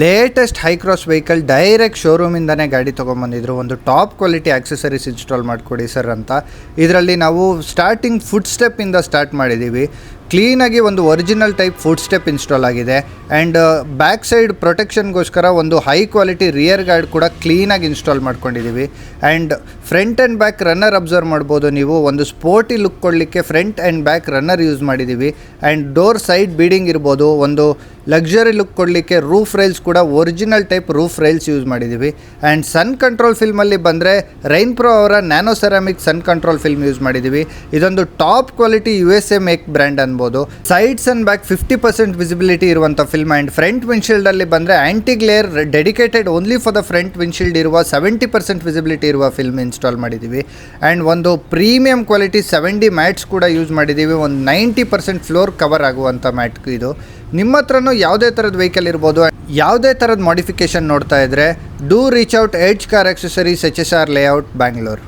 Latest high cross vehicle direct ಶೋರೂಮಿಂದನೇ ಗಾಡಿ ತೊಗೊಂಬಂದಿದ್ರು. ಒಂದು ಟಾಪ್ ಕ್ವಾಲಿಟಿ ಆಕ್ಸೆಸರೀಸ್ ಇನ್ಸ್ಟಾಲ್ ಮಾಡಿಕೊಡಿ ಸರ್ ಅಂತ. ಇದರಲ್ಲಿ ನಾವು ಸ್ಟಾರ್ಟಿಂಗ್ ಫುಟ್ ಸ್ಟೆಪ್ಪಿಂದ ಸ್ಟಾರ್ಟ್ ಮಾಡಿದ್ದೀವಿ. ಕ್ಲೀನಾಗಿ ಒಂದು original type foot step install ಆಗಿದೆ. ಆ್ಯಂಡ್ ಬ್ಯಾಕ್ ಸೈಡ್ ಪ್ರೊಟೆಕ್ಷನ್ಗೋಸ್ಕರ ಒಂದು ಹೈ ಕ್ವಾಲಿಟಿ ರಿಯರ್ ಗಾರ್ಡ್ ಕೂಡ ಕ್ಲೀನಾಗಿ ಇನ್ಸ್ಟಾಲ್ ಮಾಡ್ಕೊಂಡಿದ್ದೀವಿ. And front and back runner observe ಮಾಡ್ಬೋದು ನೀವು. ಒಂದು ಸ್ಪೋರ್ಟಿ ಲುಕ್ ಕೊಡಲಿಕ್ಕೆ front and back runner use ಮಾಡಿದ್ದೀವಿ. ಆ್ಯಂಡ್ ಡೋರ್ ಸೈಡ್ ಬೀಡಿಂಗ್ ಇರ್ಬೋದು. ಒಂದು ಲಕ್ಸುರಿ ಲುಕ್ ಕೊಡಲಿಕ್ಕೆ ರೂಫ್ ರೈಲ್ಸ್ ಕೂಡ original type roof rails use ಮಾಡಿದ್ದೀವಿ. ಆ್ಯಂಡ್ ಸನ್ ಕಂಟ್ರೋಲ್ ಫಿಲ್ಮಲ್ಲಿ ಬಂದರೆ ರೈನ್ ಪ್ರೋ ಅವರ ನ್ಯಾನೋ ಸೆರಾಮಿಕ್ ಸನ್ ಕಂಟ್ರೋಲ್ ಫಿಲ್ಮ್ ಯೂಸ್ ಮಾಡಿದ್ದೀವಿ. ಇದೊಂದು top quality USA make brand ಅನ್ಬೋದು. ಸೈಡ್ಸ್ ಆ್ಯಂಡ್ ಬ್ಯಾಕ್ 50% ವಿಸಿಬಿಲಿಟಿ ಇರುವಂಥ ಫಿಲ್ಮ್. ಆ್ಯಂಡ್ ಫ್ರಂಟ್ ವಿಂಡ್ಶೀಲ್ಡಲ್ಲಿ ಬಂದರೆ anti glare dedicated only for the front windshield ಇರುವ 70% ವಿಸಿಬಿಲಿಟಿ ಇರುವ ಫಿಲ್ಮ್ ಇನ್ಸ್ಟಾಲ್ ಮಾಡಿದ್ದೀವಿ. ಆ್ಯಂಡ್ ಒಂದು ಪ್ರೀಮಿಯಂ ಕ್ವಾಲಿಟಿ 7D ಮ್ಯಾಟ್ಸ್ ಕೂಡ ಯೂಸ್ ಮಾಡಿದ್ದೀವಿ. ಒಂದು 90% ಫ್ಲೋರ್ ಕವರ್ ಆಗುವಂಥ ಮ್ಯಾಟ್ ಇದು. ನಿಮ್ಮ ಹತ್ರನೂ ಯಾವುದೇ ಥರದ ವೆಹಿಕಲ್ ಇರ್ಬೋದು, ಯಾವುದೇ ಥರದ ಮಾಡಿಫಿಕೇಷನ್ ನೋಡ್ತಾ ಇದ್ದರೆ do reach out edge car accessories HSR layout Bangalore.